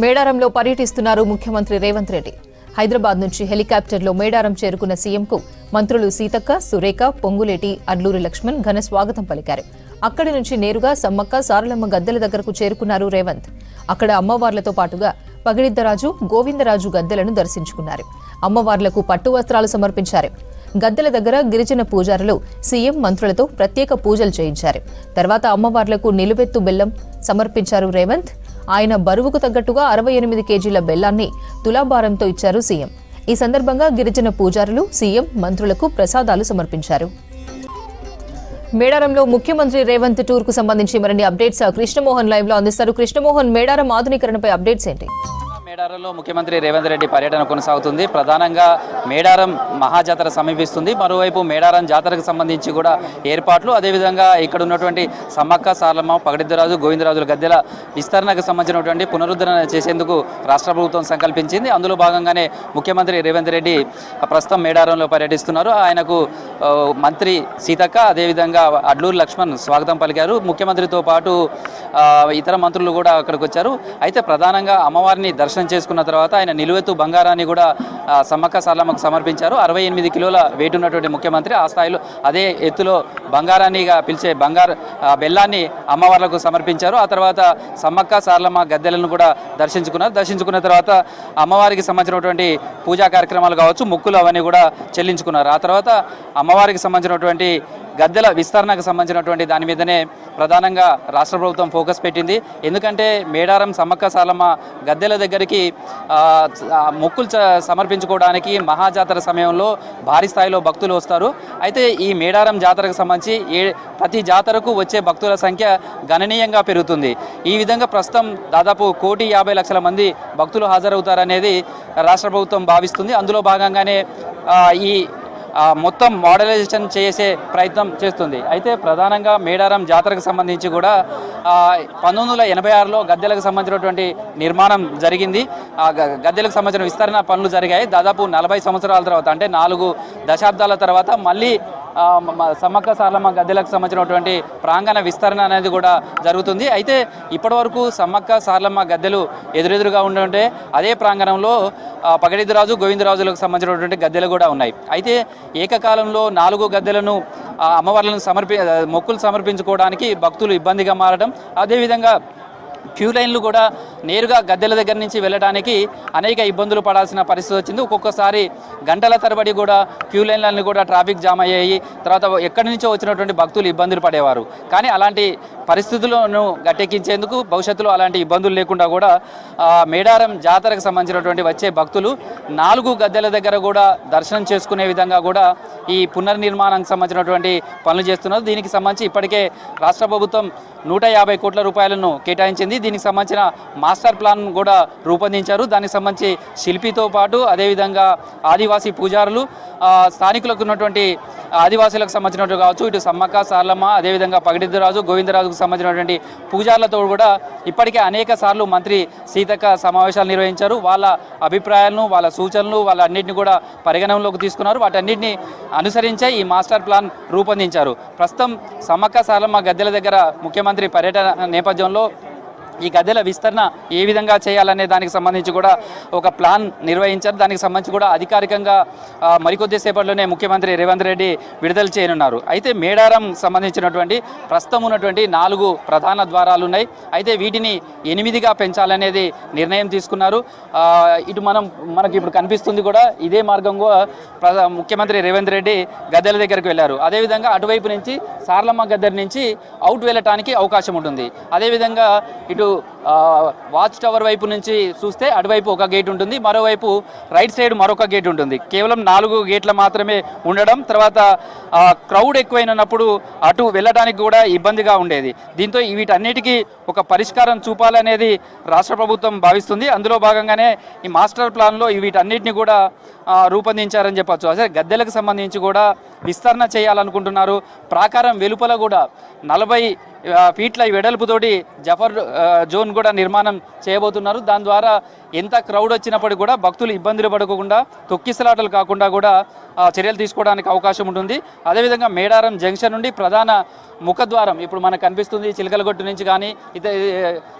మేడారంలో పర్యటిస్తున్నారు ముఖ్యమంత్రి రేవంత్ రెడ్డి. హైదరాబాద్ నుంచి హెలికాప్టర్లో మేడారం చేరుకున్న సీఎంకు మంత్రులు సీతక్క, సురేఖ, పొంగులేటి, అడ్లూరి లక్ష్మణ్ ఘన స్వాగతం పలికారు. అక్కడి నుంచి నేరుగా సమ్మక్క సారలమ్మ గద్దెల దగ్గరకు చేరుకున్నారు రేవంత్. అక్కడ అమ్మవార్లతో పాటుగా పగిడిద్దరాజు, గోవిందరాజు గద్దెలను దర్శించుకున్నారు. అమ్మవార్లకు పట్టు వస్త్రాలు సమర్పించారు. గద్దెల దగ్గర గిరిజన పూజారులు సీఎం మంత్రులతో ప్రత్యేక పూజలు చేయించారు. తర్వాత అమ్మవార్లకు నిలువెత్తు బెల్లం సమర్పించారు రేవంత్. ఆయన బరువుకు తగ్గట్టుగా 68 కేజీల బెల్లాన్ని తులాభారంతో ఇచ్చారు సీఎం. ఈ సందర్భంగా గిరిజన పూజారులు సీఎం మంత్రులకు ప్రసాదాలు సమర్పించారు. మేడారంలో ముఖ్యమంత్రి రేవంత్ టూర్ కు సంబంధించి మరిన్ని అప్డేట్స్ కృష్ణమోహన్ లైవ్ లో అందిస్తారు. కృష్ణమోహన్, మేడారం ఆధునీకరణపై అప్డేట్స్ ఏంటి? మేడారంలో ముఖ్యమంత్రి రేవంత్ రెడ్డి పర్యటన కొనసాగుతుంది. ప్రధానంగా మేడారం మహాజాతర సమీపిస్తుంది. మరోవైపు మేడారం జాతరకు సంబంధించి కూడా ఏర్పాట్లు, అదేవిధంగా ఇక్కడ ఉన్నటువంటి సమ్మక్క సారలమ్మ, పగిడిద్దరాజు, గోవిందరాజుల గద్దెల విస్తరణకు సంబంధించినటువంటి పునరుద్ధరణ చేసేందుకు రాష్ట్ర ప్రభుత్వం సంకల్పించింది. అందులో భాగంగానే ముఖ్యమంత్రి రేవంత్ రెడ్డి ప్రస్తుతం మేడారంలో పర్యటిస్తున్నారు. ఆయనకు మంత్రి సీతక్క, అదేవిధంగా అడ్లూరి లక్ష్మణ్ స్వాగతం పలికారు. ముఖ్యమంత్రితో పాటు ఇతర మంత్రులు కూడా అక్కడికి వచ్చారు. అయితే ప్రధానంగా అమ్మవారిని దర్శనం చేసుకున్న తర్వాత ఆయన నిలువెత్తు బంగారాన్ని కూడా సమ్మక్క సారలమ్మకు సమర్పించారు. 68 కిలోల వెయిట్ ఉన్నటువంటి ముఖ్యమంత్రి ఆ స్థాయిలో అదే ఎత్తులో బంగారాన్నిగా పిలిచే బెల్లాన్ని అమ్మవార్లకు సమర్పించారు. ఆ తర్వాత సమ్మక్క సారలమ్మ గద్దెలను కూడా దర్శించుకున్నారు. దర్శించుకున్న తర్వాత అమ్మవారికి సంబంధించినటువంటి పూజా కార్యక్రమాలు కావచ్చు, మొక్కులు అవన్నీ కూడా చెల్లించుకున్నారు. ఆ తర్వాత అమ్మవారికి సంబంధించినటువంటి గద్దెల విస్తరణకు సంబంధించినటువంటి దాని మీదనే ప్రధానంగా రాష్ట్ర ప్రభుత్వం ఫోకస్ పెట్టింది. ఎందుకంటే మేడారం సమ్మక్క సారలమ్మ గద్దెల దగ్గరికి మొక్కులు సమర్పించుకోవడానికి మహాజాతర సమయంలో భారీ స్థాయిలో భక్తులు వస్తారు. అయితే ఈ మేడారం జాతరకు సంబంధించి ప్రతి జాతరకు వచ్చే భక్తుల సంఖ్య గణనీయంగా పెరుగుతుంది. ఈ విధంగా ప్రస్తుతం దాదాపు 1,50,00,000 మంది భక్తులు హాజరవుతారనేది రాష్ట్ర ప్రభుత్వం భావిస్తుంది. అందులో భాగంగానే ఈ మొత్తం మోడలైజేషన్ చేసే ప్రయత్నం చేస్తుంది. అయితే ప్రధానంగా మేడారం జాతరకు సంబంధించి కూడా 1986లో గద్దెలకు సంబంధించినటువంటి నిర్మాణం జరిగింది. గద్దెలకు సంబంధించిన విస్తరణ పనులు జరిగాయి. దాదాపు 40 సంవత్సరాల తర్వాత, అంటే 4 దశాబ్దాల తర్వాత మళ్ళీ సమ్మక్క సారలమ్మ గద్దెలకు సంబంధించినటువంటి ప్రాంగణ విస్తరణ అనేది కూడా జరుగుతుంది. అయితే ఇప్పటివరకు సమ్మక్క సారలమ్మ గద్దెలు ఎదురెదురుగా ఉండే అదే ప్రాంగణంలో పగిడిద్దరాజు, గోవిందరాజులకు సంబంధించినటువంటి గద్దెలు కూడా ఉన్నాయి. అయితే ఏకకాలంలో 4 గద్దెలను అమ్మవార్లను మొక్కులు సమర్పించుకోవడానికి భక్తులు ఇబ్బందిగా మారడం, అదేవిధంగా క్యూ లైన్లు కూడా నేరుగా గద్దెల దగ్గర నుంచి వెళ్ళడానికి అనేక ఇబ్బందులు పడాల్సిన పరిస్థితి వచ్చింది. ఒక్కొక్కసారి గంటల తరబడి కూడా క్యూ లైన్లన్నీ కూడా ట్రాఫిక్ జామ్ అయ్యాయి. తర్వాత ఎక్కడి నుంచో వచ్చినటువంటి భక్తులు ఇబ్బందులు పడేవారు. కానీ అలాంటి పరిస్థితులను గట్టెక్కించేందుకు భవిష్యత్తులో అలాంటి ఇబ్బందులు లేకుండా కూడా మేడారం జాతరకు సంబంధించినటువంటి వచ్చే భక్తులు 4 గద్దెల దగ్గర కూడా దర్శనం చేసుకునే విధంగా కూడా ఈ పునర్నిర్మాణానికి సంబంధించినటువంటి పనులు చేస్తున్నారు. దీనికి సంబంధించి ఇప్పటికే రాష్ట్ర ప్రభుత్వం 150 కోట్ల రూపాయలను కేటాయించింది. దీనికి సంబంధించిన మాస్టర్ ప్లాన్ కూడా రూపొందించారు. దానికి సంబంధించి శిల్పితో పాటు అదేవిధంగా ఆదివాసీ పూజారులు, స్థానికులకు ఉన్నటువంటి ఆదివాసీలకు సంబంధించినట్టు కావచ్చు, ఇటు సమ్మక్క సారలమ్మ, అదేవిధంగా పగిడిద్దరాజు, గోవిందరాజుకు సంబంధించినటువంటి పూజారులతో కూడా ఇప్పటికే అనేక సార్లు మంత్రి సీతక్క సమావేశాలు నిర్వహించారు. వాళ్ళ అభిప్రాయాలను, వాళ్ళ సూచనలు, వాళ్ళన్నింటినీ కూడా పరిగణనలోకి తీసుకున్నారు. వాటన్నింటినీ అనుసరించే ఈ మాస్టర్ ప్లాన్ రూపొందించారు. ప్రస్తుతం సమ్మక్క సారలమ్మ గద్దెల దగ్గర ముఖ్యమంత్రి పర్యటన నేపథ్యంలో ఈ గద్దెల విస్తరణ ఏ విధంగా చేయాలనే దానికి సంబంధించి కూడా ఒక ప్లాన్ నిర్వహించారు. దానికి సంబంధించి కూడా అధికారికంగా మరికొద్ది సేపట్లోనే ముఖ్యమంత్రి రేవంత్ రెడ్డి విడుదల చేయనున్నారు. అయితే మేడారం సంబంధించినటువంటి ప్రస్తుతం ఉన్నటువంటి 4 ప్రధాన ద్వారాలు ఉన్నాయి. అయితే వీటిని 8గా పెంచాలనేది నిర్ణయం తీసుకున్నారు. ఇటు మనకి ఇప్పుడు కనిపిస్తుంది కూడా ఇదే మార్గంగా ముఖ్యమంత్రి రేవంత్ రెడ్డి గద్దెల దగ్గరికి వెళ్ళారు. అదేవిధంగా అటువైపు నుంచి సారలమ్మ గద్దెల నుంచి అవుట్ వెళ్ళటానికి అవకాశం ఉంటుంది. అదేవిధంగా ఇటు వాచ్ టవర్ వైపు నుంచి చూస్తే అటువైపు ఒక గేట్ ఉంటుంది, మరోవైపు రైట్ సైడ్ మరొక గేట్ ఉంటుంది. కేవలం 4 గేట్ల మాత్రమే ఉండడం, తర్వాత క్రౌడ్ ఎక్కువైనప్పుడు అటు వెళ్ళడానికి కూడా ఇబ్బందిగా ఉండేది. దీంతో వీటన్నిటికీ ఒక పరిష్కారం చూపాలనేది రాష్ట్ర ప్రభుత్వం భావిస్తుంది. అందులో భాగంగానే ఈ మాస్టర్ ప్లాన్లో వీటన్నిటిని కూడా రూపొందించారని చెప్పచ్చు. అదే గద్దెలకు సంబంధించి కూడా విస్తరణ చేయాలనుకుంటున్నారు. ప్రాకారం వెలుపల కూడా 40 ఫీట్ల వెడల్పుతోటి జఫర్ జోన్ కూడా నిర్మాణం చేయబోతున్నారు. దాని ద్వారా ఎంత క్రౌడ్ వచ్చినప్పటికీ కూడా భక్తులు ఇబ్బందులు పడకుండా తొక్కిసలాటలు కాకుండా కూడా చర్యలు తీసుకోవడానికి అవకాశం ఉంటుంది. అదేవిధంగా మేడారం జంక్షన్ నుండి ప్రధాన ముఖద్వారం ఇప్పుడు మనకు కనిపిస్తుంది. చిలకలగొట్టు నుంచి కానీ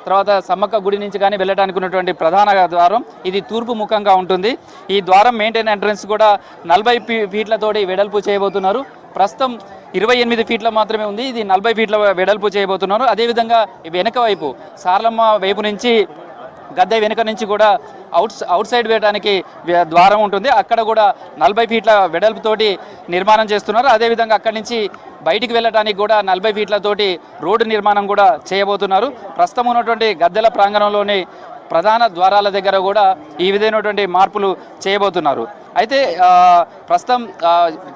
తర్వాత సమ్మక్క గుడి నుంచి కానీ వెళ్ళడానికి ఉన్నటువంటి ప్రధాన ద్వారం ఇది తూర్పు ముఖంగా ఉంటుంది. ఈ ద్వారం మెయింటైన్ ఎంట్రన్స్ కూడా 40 ఫీట్లతోటి వెడల్పు చేయబోతున్నారు. ప్రస్తుతం 28 ఫీట్ల మాత్రమే ఉంది. ఇది 40 ఫీట్ల వెడల్పు చేయబోతున్నారు. అదేవిధంగా వెనక వైపు సారలమ్మ వైపు నుంచి గద్దె వెనుక నుంచి కూడా అవుట్ సైడ్ వేయడానికి ద్వారం ఉంటుంది. అక్కడ కూడా 40 ఫీట్ల వెడల్పుతోటి నిర్మాణం చేస్తున్నారు. అదేవిధంగా అక్కడి నుంచి బయటికి వెళ్ళడానికి కూడా 40 ఫీట్లతోటి రోడ్డు నిర్మాణం కూడా చేయబోతున్నారు. ప్రస్తుతం ఉన్నటువంటి గద్దెల ప్రాంగణంలోని ప్రధాన ద్వారాల దగ్గర కూడా ఈ విధమైనటువంటి మార్పులు చేయబోతున్నారు. అయితే ప్రస్తుతం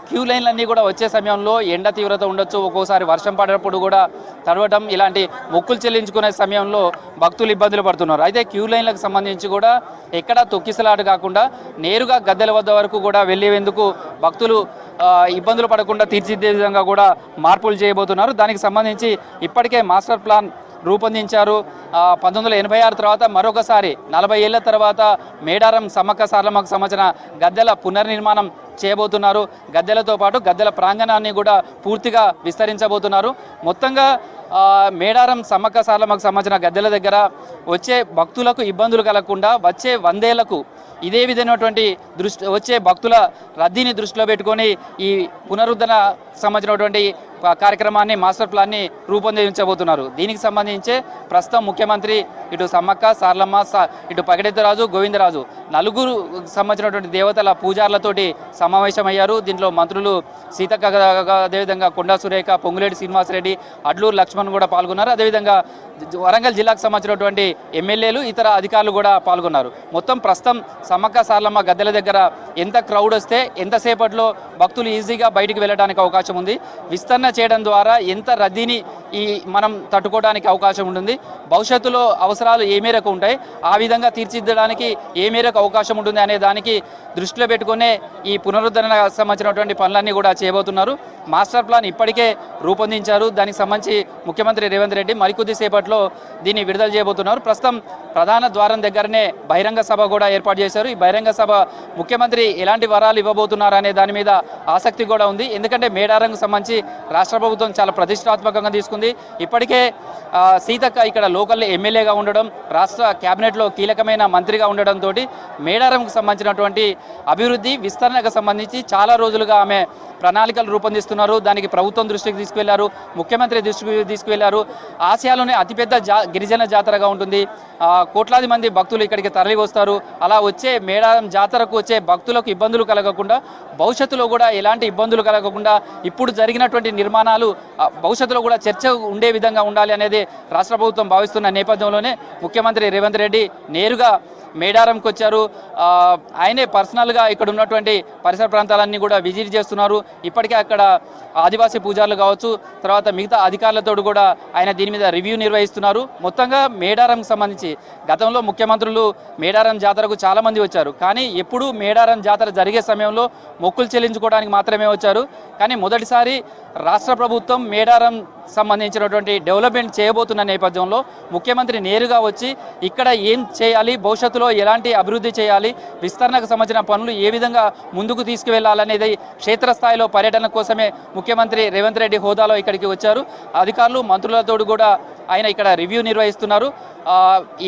క్యూ లైన్లన్నీ కూడా వచ్చే సమయంలో ఎండ తీవ్రత ఉండొచ్చు, ఒక్కోసారి వర్షం పడేటప్పుడు కూడా తడవటం, ఇలాంటి మొక్కులు చెల్లించుకునే సమయంలో భక్తులు ఇబ్బందులు పడుతున్నారు. అయితే క్యూ లైన్లకు సంబంధించి కూడా ఎక్కడా తొక్కిసలాట కాకుండా నేరుగా గద్దెల వద్ద వరకు కూడా వెళ్ళేందుకు భక్తులు ఇబ్బందులు పడకుండా తీర్చిదిద్దే విధంగా కూడా మార్పులు చేయబోతున్నారు. దానికి సంబంధించి ఇప్పటికే మాస్టర్ ప్లాన్ రూపొందించారు. 1986 తర్వాత మరొకసారి 40 ఏళ్ల తర్వాత మేడారం సమ్మక్క సారలమ్మకు సంబంధించిన గద్దెల పునర్నిర్మాణం చేయబోతున్నారు. గద్దెలతో పాటు గద్దెల ప్రాంగణాన్ని కూడా పూర్తిగా విస్తరించబోతున్నారు. మొత్తంగా మేడారం సమ్మక్క సారలమ్మకు సంబంధించిన గద్దెల దగ్గర వచ్చే భక్తులకు ఇబ్బందులు కలగకుండా వచ్చే 100 ఏళ్లకు ఇదే విధమైనటువంటి వచ్చే భక్తుల రద్దీని దృష్టిలో పెట్టుకొని ఈ పునరుద్ధరణ సంబంధించినటువంటి కార్యక్రమాన్ని మాస్టర్ ప్లాన్ని రూపొందించబోతున్నారు. దీనికి సంబంధించి ప్రస్తుతం ముఖ్యమంత్రి ఇటు సమ్మక్క సారలమ్మ ఇటు పగడెద్దరాజు గోవిందరాజు నలుగురు సంబంధించినటువంటి దేవతల పూజార్లతోటి సమావేశమయ్యారు. దీంట్లో మంత్రులు సీతక్క, అదేవిధంగా కొండా సురేఖ, పొంగులేటి శ్రీనివాసరెడ్డి, అడ్లూరు లక్ష్మణ్ కూడా పాల్గొన్నారు. అదేవిధంగా వరంగల్ జిల్లాకు సంబంధించినటువంటి ఎమ్మెల్యేలు, ఇతర అధికారులు కూడా పాల్గొన్నారు. మొత్తం ప్రస్తుతం సమ్మక్క సారలమ్మ గద్దెల దగ్గర ఎంత క్రౌడ్ వస్తే ఎంతసేపట్లో భక్తులు ఈజీగా బయటికి వెళ్ళడానికి అవకాశం ఉంది. విస్తరణ చేయడం ద్వారా ఎంత రద్దీని మనం తట్టుకోవడానికి అవకాశం ఉంటుంది. భవిష్యత్తులో అవసరాలు ఏ మేరకు ఉంటాయి, ఆ విధంగా తీర్చిదిద్దడానికి ఏ మేరకు అవకాశం ఉంటుంది అనే దానికి దృష్టిలో పెట్టుకునే ఈ పునరుద్ధరణ సంబంధించినటువంటి పనులన్నీ కూడా చేయబోతున్నారు. మాస్టర్ ప్లాన్ ఇప్పటికే రూపొందించారు. దానికి సంబంధించి ముఖ్యమంత్రి రేవంత్ రెడ్డి మరికొద్ది సేపట్లో దీన్ని విడుదల చేయబోతున్నారు. ప్రస్తుతం ప్రధాన ద్వారం దగ్గరనే బహిరంగ సభ కూడా ఏర్పాటు చేశారు. ఈ బహిరంగ సభ ముఖ్యమంత్రి ఎలాంటి వరాలు ఇవ్వబోతున్నారు అనే దాని మీద ఆసక్తి కూడా ఉంది. ఎందుకంటే మేడారంకు సంబంధించి రాష్ట్ర ప్రభుత్వం చాలా ప్రతిష్టాత్మకంగా తీసుకుంది. ఇప్పటికే సీతక్క ఇక్కడ లోకల్ ఎమ్మెల్యేగా ఉండడం, రాష్ట్ర క్యాబినెట్లో కీలకమైన మంత్రిగా ఉండడంతో మేడారంకు సంబంధించినటువంటి అభివృద్ధి విస్తరణకు సంబంధించి చాలా రోజులుగా ఆమె ప్రణాళికలు రూపొందిస్తున్నారు. దానికి ప్రభుత్వం దృష్టికి తీసుకువెళ్లారు, ముఖ్యమంత్రి దృష్టికి తీసుకువెళ్లారు. ఆసియాలోనే అతిపెద్ద గిరిజన జాతరగా ఉంటుంది. కోట్లాది మంది భక్తులు ఇక్కడికి తరలి వస్తారు. అలా వచ్చే మేడారం జాతరకు వచ్చే భక్తులకు ఇబ్బందులు కలగకుండా, భవిష్యత్తులో కూడా ఎలాంటి ఇబ్బందులు కలగకుండా ఇప్పుడు జరిగినటువంటి నిర్మాణాలు భవిష్యత్తులో కూడా చర్చ ఉండే విధంగా ఉండాలి అనేది రాష్ట్ర ప్రభుత్వం భావిస్తున్న నేపథ్యంలోనే ముఖ్యమంత్రి రేవంత్ రెడ్డి నేరుగా మేడారంకి వచ్చారు. ఆయనే పర్సనల్గా ఇక్కడ ఉన్నటువంటి పరిసర ప్రాంతాలన్నీ కూడా విజిట్ చేస్తున్నారు. ఇప్పటికే అక్కడ ఆదివాసీ పూజారులు కావచ్చు, తర్వాత మిగతా అధికారులతో కూడా ఆయన దీని మీద రివ్యూ నిర్వహిస్తున్నారు. మొత్తంగా మేడారంకి సంబంధించి గతంలో ముఖ్యమంత్రులు మేడారం జాతరకు చాలామంది వచ్చారు. కానీ ఎప్పుడూ మేడారం జాతర జరిగే సమయంలో మొక్కులు చెల్లించుకోవడానికి మాత్రమే వచ్చారు. కానీ మొదటిసారి రాష్ట్ర ప్రభుత్వం మేడారం సంబంధించినటువంటి డెవలప్మెంట్ చేయబోతున్న నేపథ్యంలో ముఖ్యమంత్రి నేరుగా వచ్చి ఇక్కడ ఏం చేయాలి, భవిష్యత్తులో ఎలాంటి అభివృద్ధి చేయాలి, విస్తరణకు సంబంధించిన పనులు ఏ విధంగా ముందుకు తీసుకువెళ్లాలనేది క్షేత్రస్థాయిలో పర్యటన కోసమే ముఖ్యమంత్రి రేవంత్ రెడ్డి హోదాలో ఇక్కడికి వచ్చారు. అధికారులు మంత్రులతో కూడా ఆయన ఇక్కడ రివ్యూ నిర్వహిస్తున్నారు.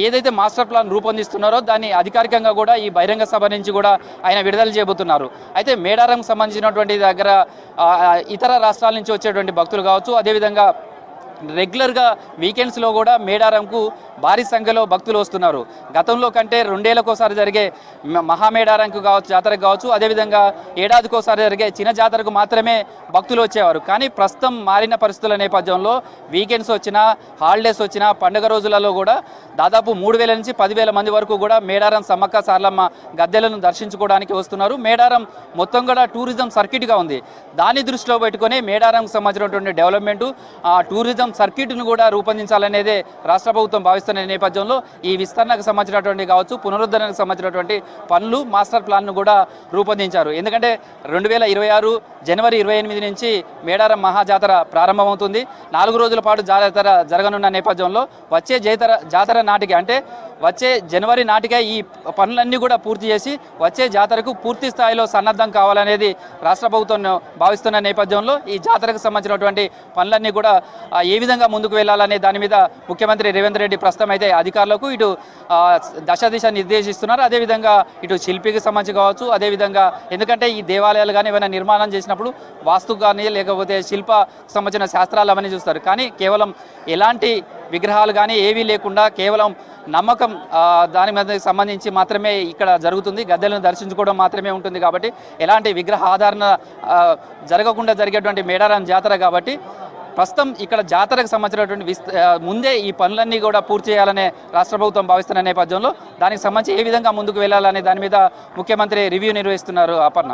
ఏదైతే మాస్టర్ ప్లాన్ రూపొందిస్తున్నారో దాన్ని అధికారికంగా కూడా ఈ బహిరంగ సభ నుంచి కూడా ఆయన విడుదల చేయబోతున్నారు. అయితే మేడారం సంబంధించినటువంటి దగ్గర ఇతర రాష్ట్రాల నుంచి వచ్చేటువంటి భక్తులు కావచ్చు, అదేవిధంగా రెగ్యులర్గా వీకెండ్స్లో కూడా మేడారంకు భారీ సంఖ్యలో భక్తులు వస్తున్నారు. గతంలో కంటే 2 ఏళ్లకోసారి జరిగే మహామేడారంకు కావచ్చు, జాతరకు కావచ్చు, అదేవిధంగా ఏడాదికోసారి జరిగే చిన్న జాతరకు మాత్రమే భక్తులు వచ్చేవారు. కానీ ప్రస్తుతం మారిన పరిస్థితుల నేపథ్యంలో వీకెండ్స్ వచ్చినా, హాలిడేస్ వచ్చినా, పండుగ రోజులలో కూడా దాదాపు 3,000 నుంచి 10,000 మంది వరకు కూడా మేడారం సమ్మక్క సారలమ్మ గద్దెలను దర్శించుకోవడానికి వస్తున్నారు. మేడారం మొత్తం కూడా టూరిజం సర్కిట్గా ఉంది. దాన్ని దృష్టిలో పెట్టుకొని మేడారంకు సంబంధించినటువంటి డెవలప్మెంటు, టూరిజం మొత్తం సర్క్యూట్ను కూడా రూపొందించాలనేదే రాష్ట్ర ప్రభుత్వం భావిస్తున్న నేపథ్యంలో ఈ విస్తరణకు సంబంధించినటువంటి కావచ్చు, పునరుద్ధరణకు సంబంధించినటువంటి పనులు, మాస్టర్ ప్లాన్ను కూడా రూపొందించారు. ఎందుకంటే 2026 జనవరి 28 నుంచి మేడారం మహాజాతర ప్రారంభమవుతుంది. 4 రోజుల పాటు జాతర జరగనున్న నేపథ్యంలో వచ్చే జాతర నాటికి, అంటే వచ్చే జనవరి నాటికే ఈ పనులన్నీ కూడా పూర్తి చేసి వచ్చే జాతరకు పూర్తి స్థాయిలో సన్నద్ధం కావాలనేది రాష్ట్ర ప్రభుత్వం భావిస్తున్న నేపథ్యంలో ఈ జాతరకు సంబంధించినటువంటి పనులన్నీ కూడా ఏ విధంగా ముందుకు వెళ్ళాలనే దాని మీద ముఖ్యమంత్రి రేవంత్ రెడ్డి ప్రస్తుతం అయితే అధికారులకు ఇటు దశ నిర్దేశిస్తున్నారు. అదేవిధంగా ఇటు శిల్పికి సంబంధించి కావచ్చు, అదేవిధంగా ఎందుకంటే ఈ దేవాలయాలు కానీ ఏమైనా నిర్మాణం చేసినప్పుడు వాస్తు కానీ లేకపోతే శిల్ప సంబంధించిన శాస్త్రాలు అవన్నీ చూస్తారు. కానీ కేవలం ఎలాంటి విగ్రహాలు కానీ ఏవీ లేకుండా కేవలం నమ్మకం దాని మీద సంబంధించి మాత్రమే ఇక్కడ జరుగుతుంది. గద్దెలను దర్శించుకోవడం మాత్రమే ఉంటుంది. కాబట్టి ఎలాంటి విగ్రహ ఆధారణ జరగకుండా జరిగేటువంటి మేడారం జాతర కాబట్టి ప్రస్తుతం ఇక్కడ జాతరకు సంబంధించినటువంటి ముందే ఈ పనులన్నీ కూడా పూర్తి చేయాలనే రాష్ట్ర ప్రభుత్వం భావిస్తున్న నేపథ్యంలో దానికి సంబంధించి ఏ విధంగా ముందుకు వెళ్ళాలనే దాని మీద ముఖ్యమంత్రి రివ్యూ నిర్వహిస్తున్నారు. అపర్ణ.